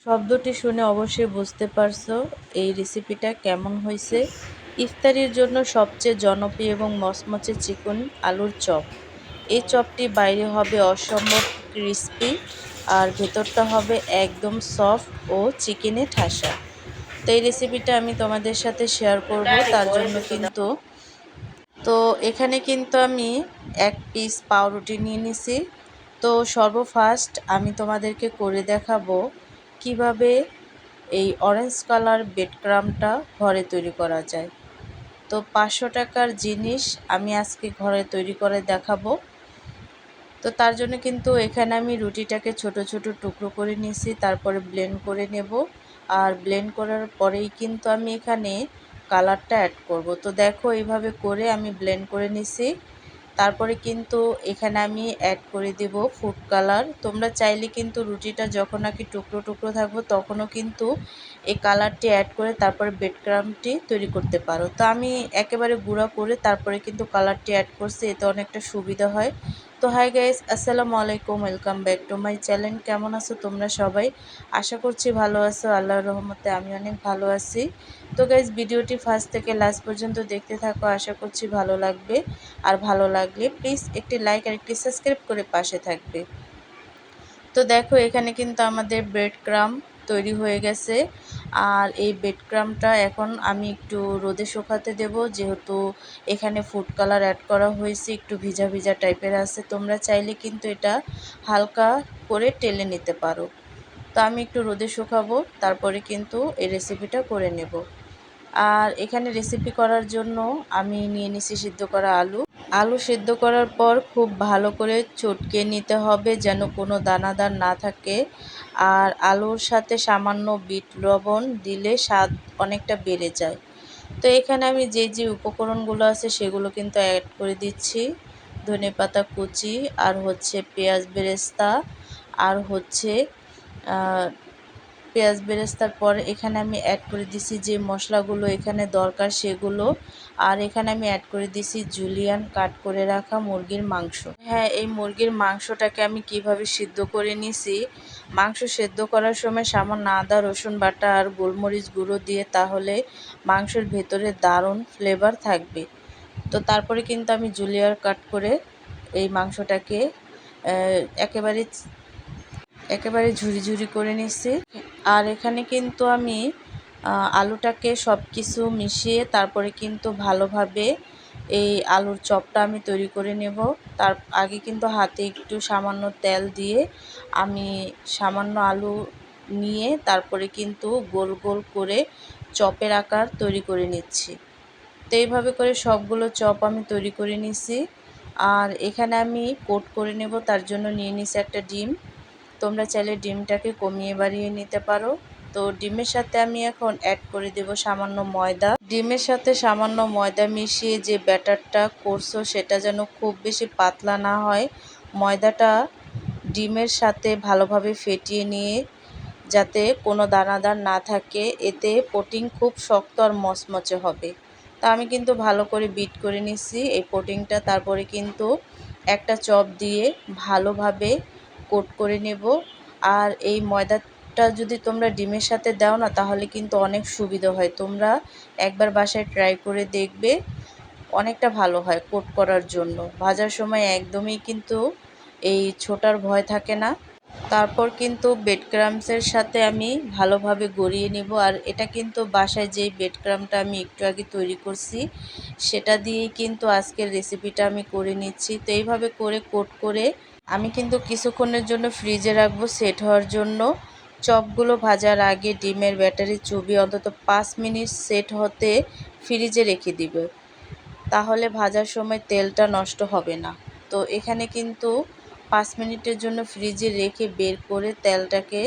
শব্দটি শুনে অবশ্যই বুঝতে পারছো এই রেসিপিটা কেমন হয়েছে। ইফতারির জন্য সবচেয়ে জনপ্রিয় এবং মচমচে চিকন আলুর চপ। এই চপটি বাইরে হবে অসম্ভব ক্রিস্পি আর ভেতরটা হবে একদম সফট ও চিকেনে ঠাসা। তো এই রেসিপিটা আমি তোমাদের সাথে শেয়ার করব, তার জন্য কিন্তু এখানে কিন্তু আমি এক পিস পাউরুটি নিয়ে নিছি। তো সর্বফার্স্ট আমি তোমাদেরকে করে দেখাবো কিভাবে এই অরেঞ্জ কালার ব্রেড ক্রাম্বটা ঘরে তৈরি করা যায়। তো 500 টাকার জিনিস আমি আজকে ঘরে তৈরি করে দেখাবো। তো তার জন্য কিন্তু এখানে আমি রুটিটাকে ছোট ছোট টুকরো করে নিয়েছি, তারপরে ব্লেন্ড করে নেব। আর ব্লেন্ড করার পরেই কিন্তু আমি এখানে কালারটা অ্যাড করব। তো দেখো এইভাবে করে আমি ব্লেন্ড করে নিছি। তারপরে কিন্তু এখানে আমি অ্যাড করে দেব ফুড কালার। তোমরা চাইলে কিন্তু রুটিটা যখন নাকি টুকরো টুকরো থাকবো তখনও কিন্তু এই কালারটি অ্যাড করে তারপরে ব্রেড ক্রাম্বটি তৈরি করতে পারো। তো আমি একেবারে গুঁড়া করে তারপরে কিন্তু কালারটি অ্যাড করছি, এতে অনেকটা সুবিধা হয়। তো হাই গাইস, আসসালামু আলাইকুম, welcome back to my channel. কেমন আছো তোমরা সবাই? আশা করছি ভালো আছো, আল্লাহর রহমতে আমি অনেক ভালো আছি। তো গাইস, ভিডিওটি ফার্স্ট থেকে লাস্ট পর্যন্ত দেখতে থাকো, আশা করছি ভালো লাগবে। আর ভালো লাগলে প্লিজ একটি লাইক আর একটি সাবস্ক্রাইব করে পাশে থাকবে। তো দেখো এখানে কিন্তু আমাদের ব্রেড ক্রাম্ব তৈরি হয়ে গেছে। আর এই ব্রেড ক্রাম্বটা এখন আমি একটু রোদে শুকাতে দেব, যেহেতু এখানে ফুড কালার অ্যাড করা হয়েছে, একটু ভিজা ভিজা টাইপের আছে। তোমরা চাইলে কিন্তু এটা হালকা করে টেলে নিতে পারো। তো আমি একটু রোদে শুকাবো, তারপরে কিন্তু এই রেসিপিটা করে নেব। আর এখানে রেসিপি করার জন্য আমি নিয়ে নিছি সিদ্ধ করা আলু। আলু সিদ্ধ করার পর খুব ভালো করে চটকে নিতে হবে যেন কোনো দানাদার না থাকে। আর আলুর সাথে সামান্য বিট লবণ দিলে স্বাদ অনেকটা বেড়ে যায়। তো এখানে আমি যে যে উপকরণগুলো আছে সেগুলো কিন্তু অ্যাড করে দিচ্ছি। ধনেপাতা কুচি, আর হচ্ছে পেঁয়াজ বেরেস্তা, আর হচ্ছে পেঁয়াজ বেরেস্তার পর এখানে আমি অ্যাড করে দিছি যে মশলাগুলো এখানে দরকার সেগুলো। আর এখানে আমি অ্যাড করে দিছি জুলিয়ান কাট করে রাখা মুরগির মাংস। হ্যাঁ, এই মুরগির মাংসটাকে আমি কিভাবে সিদ্ধ করে নিছি, মাংস সিদ্ধ করার সময় সামান্য আদা রসুন বাটা আর গোলমরিচ গুঁড়ো দিয়ে, তাহলে মাংসের ভেতরে দারুণ ফ্লেভার থাকবে। তো তারপরে কিন্তু আমি জুলিয়ান কাট করে এই মাংসটাকে একেবারে একেবারে ঝুরি ঝুরি করে নিচ্ছি। আর এখানে কিন্তু আমি আলুটাকে সব কিছু মিশিয়ে তারপরে কিন্তু ভালোভাবে এই আলুর চপটা আমি তৈরি করে নেব। তার আগে কিন্তু হাতে একটু সামান্য তেল দিয়ে আমি সামান্য আলু নিয়ে তারপরে কিন্তু গোল গোল করে চপের আকার তৈরি করে নিচ্ছি। তো এইভাবে করে সবগুলো চপ আমি তৈরি করে নিছি। আর এখানে আমি কোট করে নেব, তার জন্য নিয়ে নিছি একটা ডিম। তোমরা চাইলে ডিমটাকে কমিয়ে বাড়িয়ে নিতে পারো। তো ডিমের সাথে আমি এখন অ্যাড করে দেব সামান্য ময়দা। ডিমের সাথে সামান্য ময়দা মিশিয়ে যে ব্যাটারটা করছো সেটা যেন খুব বেশি পাতলা না হয়। ময়দাটা ডিমের সাথে ভালোভাবে ফেটিয়ে নিয়ে যাতে কোনো দানাদার না থাকে, এতে পুডিং খুব শক্ত আর মচমচে হবে। তা আমি কিন্তু ভালো করে বিট করে নিচ্ছি এই পুডিংটা। তারপরে কিন্তু একটা চপ দিয়ে ভালোভাবে কোট করে নেব। আর এই ময়দাটা যদি তোমরা ডিমের সাথে দাও না, তাহলে কিন্তু অনেক সুবিধা হয়। তোমরা একবার বাসায় ট্রাই করে দেখবে, অনেকটা ভালো হয় কোট করার জন্য। ভাজার সময় একদমই কিন্তু এই ছোটার ভয় থাকে না। তারপর কিন্তু ব্রেড ক্রাম্বসের সাথে আমি ভালোভাবে গড়িয়ে নিব। আর এটা কিন্তু বাসায় যেই ব্রেড ক্রাম্বটা আমি একটু আগে তৈরি করছি সেটা দিয়েই কিন্তু আজকের রেসিপিটা আমি করে নিচ্ছি। তো এইভাবে করে কোট করে আমি কিন্তু কিছুক্ষণের জন্য ফ্রিজে রাখবো সেট হওয়ার জন্য। চপগুলো ভাজার আগে ডিমের ব্যাটারি চুবিয়ে অন্তত 5 মিনিট সেট হতে ফ্রিজে রেখে দিবে, তাহলে ভাজার সময় তেলটা নষ্ট হবে না। তো এখানে কিন্তু 5 মিনিটের জন্য ফ্রিজে রেখে বের করে তেলটাকে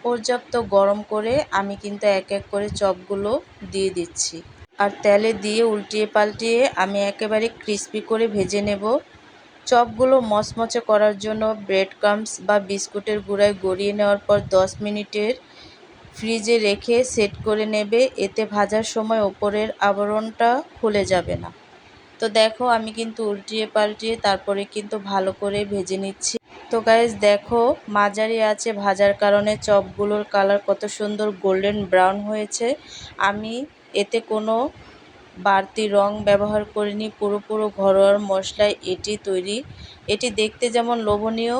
পর্যাপ্ত গরম করে আমি কিন্তু এক এক করে চপগুলো দিয়ে দিচ্ছি। আর তেলে দিয়ে উল্টিয়ে পাল্টিয়ে আমি একেবারে ক্রিস্পি করে ভেজে নেব। চপগুলো মচমচে করার জন্য ব্রেড ক্রাম্বস বা বিস্কুটের গুঁড়ায় গড়িয়ে নেওয়ার পর 10 মিনিটের ফ্রিজে রেখে সেট করে নেবে, এতে ভাজার সময় ওপরের আবরণটা খুলে যাবে না। তো দেখো আমি কিন্তু উল্টিয়ে পাল্টিয়ে তারপরে কিন্তু ভালো করে ভেজে নিচ্ছি। তো গাইস দেখো, মাঝারি আছে ভাজার কারণে চপগুলোর কালার কত সুন্দর গোল্ডেন ব্রাউন হয়েছে। আমি এতে কোনো বাড়তি রং ব্যবহার করিনি, পুরো ঘরোয়া মশলায় এটি তৈরি। এটি দেখতে যেমন লোভনীয়,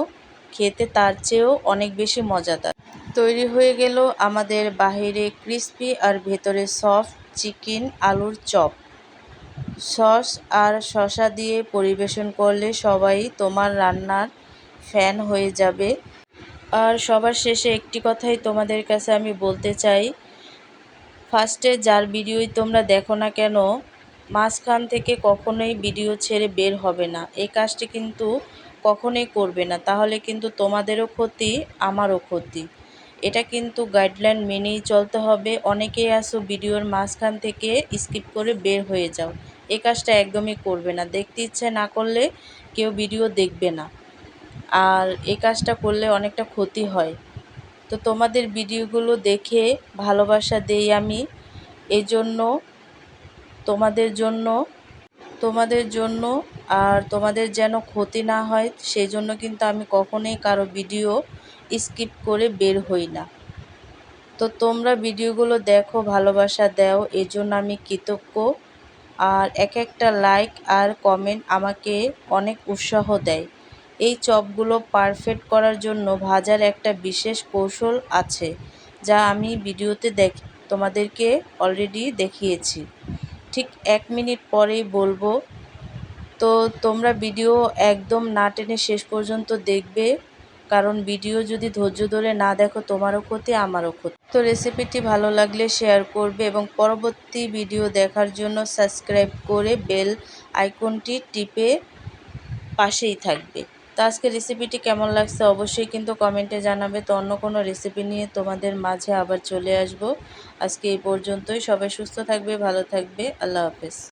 খেতে তার চেয়েও অনেক বেশি মজাদার। তৈরি হয়ে গেল আমাদের বাহিরে ক্রিস্পি আর ভেতরে সফট চিকেন আলুর চপ। সস আর শসা দিয়ে পরিবেশন করলে সবাই তোমার রান্নার ফ্যান হয়ে যাবে। আর সবার শেষে একটি কথাই তোমাদের কাছে আমি বলতে চাই, ফার্স্টে যার ভিডিওই তোমরা দেখো না কেন, মাঝখান থেকে কখনোই ভিডিও ছেড়ে বের হবে না। এই কাজটি কিন্তু কখনোই করবে না, তাহলে কিন্তু তোমাদেরও ক্ষতি, আমারও ক্ষতি। এটা কিন্তু গাইডলাইন মেনেই চলতে হবে। অনেকেই আসো ভিডিওর মাঝখান থেকে স্কিপ করে বের হয়ে যাও, এই কাজটা একদমই করবে না। দেখতে ইচ্ছে না করলে কেউ ভিডিও দেখবে না, আর এই কাজটা করলে অনেকটা ক্ষতি হয়। তো তোমাদের ভিডিওগুলো দেখে ভালোবাসা দেই আমি, এই জন্য তোমাদের জন্য আর তোমাদের যেন ক্ষতি না হয়, সেই জন্য কিন্তু আমি কখনোই কারো ভিডিও স্কিপ করে বের হই না। তো তোমরা ভিডিওগুলো দেখো, ভালোবাসা দাও, এই জন্য আমি কৃতজ্ঞ। আর এক একটা লাইক আর কমেন্ট আমাকে অনেক উৎসাহ দেয়। এই চপগুলো পারফেক্ট করার জন্য ভাজার একটা বিশেষ কৌশল আছে, যা আমি ভিডিওতে তোমাদেরকে অলরেডি দেখিয়েছি। ঠিক 1 মিনিট পরেই বলবো। তো তোমরা ভিডিও একদম না টেনে শেষ পর্যন্ত দেখবে, কারণ ভিডিও যদি ধৈর্য ধরে না দেখো তোমারও ক্ষতি, আমারও ক্ষতি। তো রেসিপিটি ভালো লাগলে শেয়ার করবে এবং পরবর্তী ভিডিও দেখার জন্য সাবস্ক্রাইব করে বেল আইকনটি টিপে পাশেই থাকবে। তো আজকে রেসিপিটি কেমন লাগছে অবশ্যই কিন্তু কমেন্টে জানাবে। তো অন্য কোনো রেসিপি নিয়ে তোমাদের মাঝে আবার চলে আসব। আজকে এই পর্যন্তই। সবাই সুস্থ থাকবে, ভালো থাকবে। আল্লাহ হাফেজ।